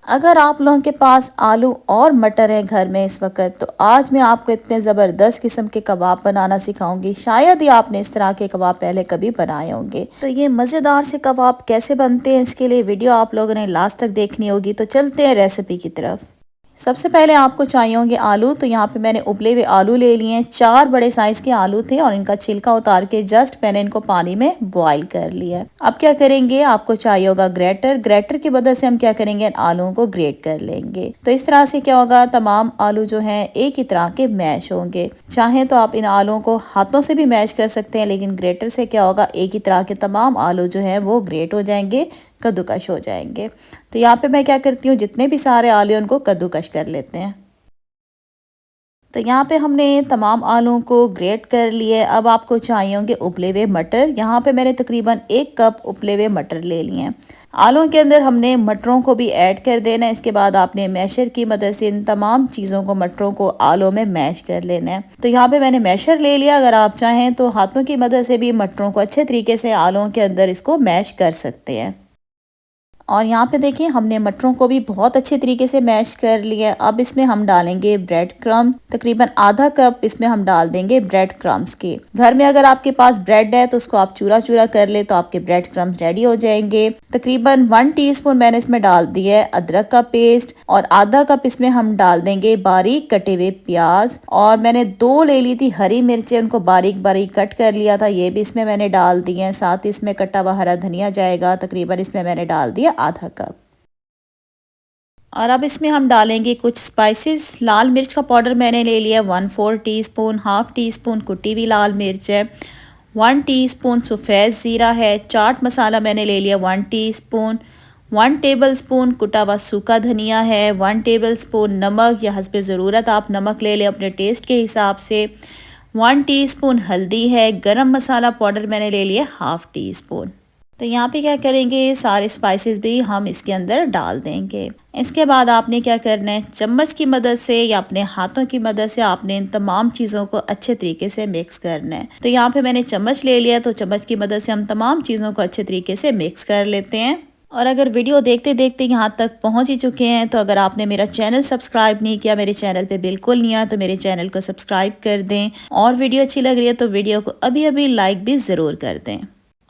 अगर आप लोगों के पास आलू और मटर हैं घर में इस वक्त, तो आज मैं आपको इतने ज़बरदस्त किस्म के कबाब बनाना सिखाऊंगी। शायद ही आपने इस तरह के कबाब पहले कभी बनाए होंगे। तो ये मज़ेदार से कबाब कैसे बनते हैं, इसके लिए वीडियो आप लोगों ने लास्ट तक देखनी होगी। तो चलते हैं रेसिपी की तरफ। सबसे पहले आपको चाहिए होंगे आलू। तो यहाँ पे मैंने उबले हुए आलू ले लिए हैं। 4 बड़े साइज के आलू थे और इनका छिलका उतार के जस्ट मैंने इनको पानी में बॉईल कर लिया है। अब क्या करेंगे, आपको चाहिए होगा ग्रेटर। ग्रेटर की मदद से हम क्या करेंगे, इन आलूओं को ग्रेट कर लेंगे। तो इस तरह से क्या होगा, तमाम आलू जो हैं एक ही तरह के मैश होंगे। चाहे तो आप इन आलूओं को हाथों से भी मैश कर सकते हैं, लेकिन ग्रेटर से क्या होगा, एक ही तरह के तमाम आलू जो हैं वो ग्रेट हो जाएंगे, कद्दूकश हो जाएंगे। तो यहाँ पे मैं क्या करती हूँ, जितने भी सारे आलू उनको कद्दूकश कर लेते हैं। तो यहाँ पे हमने तमाम आलूओं को ग्रेट कर लिए। अब आपको चाहिए होंगे उबले हुए मटर। यहाँ पे मैंने तकरीबन 1 कप उबले हुए मटर ले लिए हैं। आलूओं के अंदर हमने मटरों को भी ऐड कर देना है। इसके बाद आपने मैशर की मदद से इन तमाम चीज़ों को, मटरों को आलू में मैश कर लेना है। तो यहाँ पे मैंने मैशर ले लिया। अगर आप चाहें तो हाथों की मदद से भी मटरों को अच्छे तरीके से आलूओं के अंदर इसको मैश कर सकते हैं। और यहाँ पे देखिए हमने मटरों को भी बहुत अच्छे तरीके से मैश कर लिया। अब इसमें हम डालेंगे ब्रेड क्रम्ब। तकरीबन आधा कप इसमें हम डाल देंगे ब्रेड क्रम्ब्स के। घर में अगर आपके पास ब्रेड है तो उसको आप चूरा चूरा कर ले, तो आपके ब्रेड क्रम्ब्स रेडी हो जाएंगे। तकरीबन 1 टीस्पून मैंने इसमें डाल दिया है अदरक का पेस्ट, और आधा कप इसमें हम डाल देंगे बारीक कटे हुए प्याज। और मैंने 2 ले ली थी हरी मिर्चें, उनको बारीक बारीक कट कर लिया था, ये भी इसमें मैंने डाल दिए हैं। साथ ही इसमें कटा हुआ हरा धनिया जाएगा, तकरीबन इसमें मैंने डाल दिया आधा कप। और अब इसमें हम डालेंगे कुछ स्पाइसेस। लाल मिर्च का पाउडर मैंने ले लिया 1/4 टीस्पून, हाफ टी स्पून कुटी हुई लाल मिर्च है, 1 टीस्पून सफ़ेद ज़ीरा है, चाट मसाला मैंने ले लिया 1 टीस्पून, 1 टेबलस्पून कुटा हुआ सूखा धनिया है, 1 टेबलस्पून नमक या हस्बे ज़रूरत आप नमक ले लें अपने टेस्ट के हिसाब से, 1 टीस्पून हल्दी है, गरम मसाला पाउडर मैंने ले लिया हाफ टी स्पून। तो यहाँ पे क्या करेंगे, सारे स्पाइसेस भी हम इसके अंदर डाल देंगे। इसके बाद आपने क्या करना है, चम्मच की मदद से या अपने हाथों की मदद से आपने इन तमाम चीज़ों को अच्छे तरीके से मिक्स करना है। तो यहाँ पे मैंने चम्मच ले लिया, तो चम्मच की मदद से हम तमाम चीज़ों को अच्छे तरीके से मिक्स कर लेते हैं। और अगर वीडियो देखते देखते यहाँ तक पहुँच ही चुके हैं, तो अगर आपने मेरा चैनल सब्सक्राइब नहीं किया, मेरे चैनल पे बिल्कुल नहीं आया, तो मेरे चैनल को सब्सक्राइब कर दें। और वीडियो अच्छी लग रही है तो वीडियो को अभी अभी लाइक भी ज़रूर कर दें।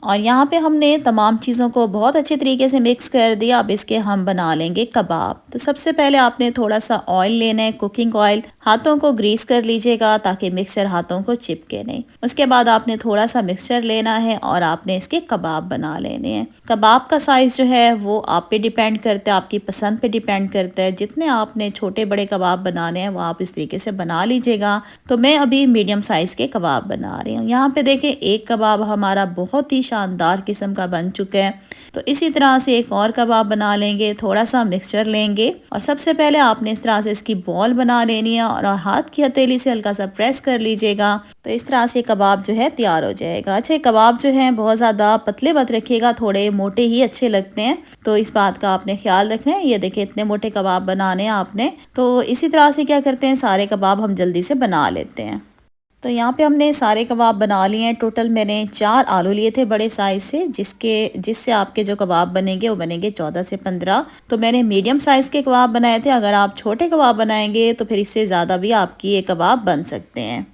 और यहाँ पे हमने तमाम चीज़ों को बहुत अच्छे तरीके से मिक्स कर दिया। अब इसके हम बना लेंगे कबाब। तो सबसे पहले आपने थोड़ा सा ऑयल लेना है, कुकिंग ऑयल। हाथों को ग्रीस कर लीजिएगा ताकि मिक्सचर हाथों को चिपके नहीं। उसके बाद आपने थोड़ा सा मिक्सचर लेना है और आपने इसके कबाब बना लेने हैं। कबाब का साइज़ जो है वो आप पे डिपेंड करता है, आपकी पसंद पे डिपेंड करता है। जितने आपने छोटे बड़े कबाब बनाने हैं वो आप इस तरीके से बना लीजिएगा। तो मैं अभी मीडियम साइज़ के कबाब बना रही हूँ। यहाँ पे देखें एक कबाब हमारा बहुत ही शानदार किस्म का बन चुका है। तो इसी तरह से एक और कबाब बना लेंगे। थोड़ा सा मिक्सचर लेंगे और सबसे पहले आपने इस तरह से इसकी बॉल बना लेनी है और हाथ की हथेली से हल्का सा प्रेस कर लीजिएगा। तो इस तरह से कबाब जो है तैयार हो जाएगा। अच्छे कबाब जो हैं बहुत ज़्यादा पतले मत रखिएगा, थोड़े मोटे ही अच्छे लगते हैं, तो इस बात का आपने ख्याल रखना है। ये देखिए इतने मोटे कबाब बनाने हैं आपने। तो इसी तरह से क्या करते हैं, सारे कबाब हम जल्दी से बना लेते हैं। तो यहाँ पे हमने सारे कबाब बना लिए हैं। टोटल मैंने 4 आलू लिए थे बड़े साइज़ से, जिससे आपके जो कबाब बनेंगे वो बनेंगे 14 से 15। तो मैंने मीडियम साइज़ के कबाब बनाए थे। अगर आप छोटे कबाब बनाएंगे तो फिर इससे ज़्यादा भी आपकी ये कबाब बन सकते हैं।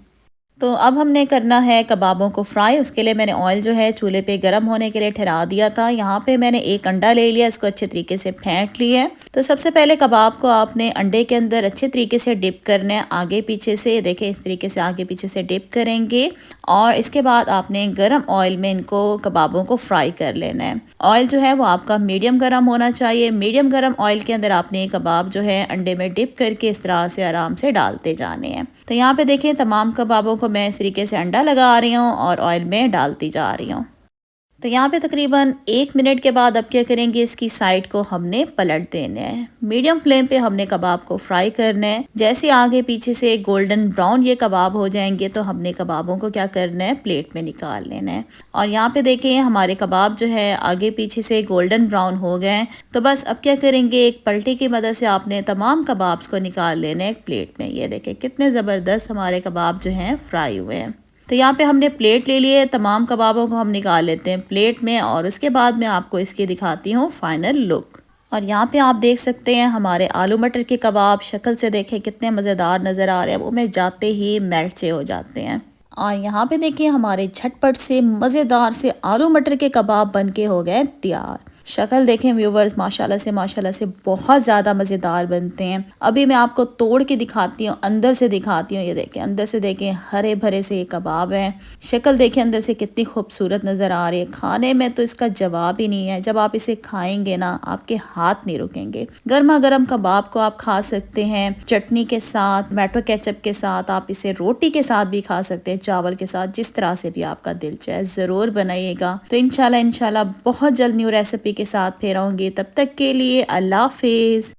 तो अब हमने करना है कबाबों को फ्राई। उसके लिए मैंने ऑयल जो है चूल्हे पे गर्म होने के लिए ठहरा दिया था। यहाँ पे मैंने एक अंडा ले लिया, इसको अच्छे तरीके से फेंट लिया है। तो सबसे पहले कबाब को आपने अंडे के अंदर अच्छे तरीके से डिप करना है, आगे पीछे से। देखें इस तरीके से आगे पीछे से डिप करेंगे और इसके बाद आपने गर्म ऑयल में इनको कबाबों को फ्राई कर लेना है। ऑयल जो है वो आपका मीडियम गर्म होना चाहिए। मीडियम गर्म ऑयल के अंदर आपने कबाब जो है अंडे में डिप करके इस तरह से आराम से डालते जाने हैं। तो यहाँ पे देखें तमाम कबाबों को मैं इस तरीके से अंडा लगा रही हूँ और ऑयल में डालती जा रही हूँ। तो यहाँ पे तकरीबन 1 मिनट के बाद अब क्या करेंगे, इसकी साइड को हमने पलट देना है। मीडियम फ्लेम पे हमने कबाब को फ्राई करना है। जैसे आगे पीछे से गोल्डन ब्राउन ये कबाब हो जाएंगे तो हमने कबाबों को क्या करना है, प्लेट में निकाल लेना है। और यहाँ पे देखें हमारे कबाब जो है आगे पीछे से गोल्डन ब्राउन हो गए। तो बस अब क्या करेंगे, एक पलटी की मदद से आपने तमाम कबाब्स को निकाल लेना है एक प्लेट में। ये देखें कितने ज़बरदस्त हमारे कबाब जो हैं फ्राई हुए हैं। तो यहाँ पे हमने प्लेट ले लिए, तमाम कबाबों को हम निकाल लेते हैं प्लेट में और उसके बाद मैं आपको इसकी दिखाती हूँ फाइनल लुक। और यहाँ पे आप देख सकते हैं हमारे आलू मटर के कबाब शक्ल से देखें कितने मज़ेदार नज़र आ रहे हैं, वो में जाते ही मेल्ट से हो जाते हैं। और यहाँ पे देखिए हमारे झटपट से मज़ेदार से आलू मटर के कबाब बन के हो गए तैयार। शक्ल देखें व्यूवर्स, माशाल्लाह से बहुत ज़्यादा मज़ेदार बनते हैं। अभी मैं आपको तोड़ के दिखाती हूँ, अंदर से दिखाती हूँ। ये देखें, अंदर से देखें हरे भरे से ये कबाब हैं। शक्ल देखें अंदर से कितनी खूबसूरत नज़र आ रही है। खाने में तो इसका जवाब ही नहीं है। जब आप इसे खाएंगे ना, आपके हाथ नहीं रुकेंगे। गर्मा गर्म कबाब को आप खा सकते हैं चटनी के साथ, टमाटो केचप के साथ, आप इसे रोटी के साथ भी खा सकते हैं, चावल के साथ, जिस तरह से भी आपका दिल चाहे। ज़रूर बनाइएगा। तो इंशाल्लाह बहुत जल्द न्यू रेसिपी के साथ फिर आऊंगी। तब तक के लिए अल्लाह हाफिज़।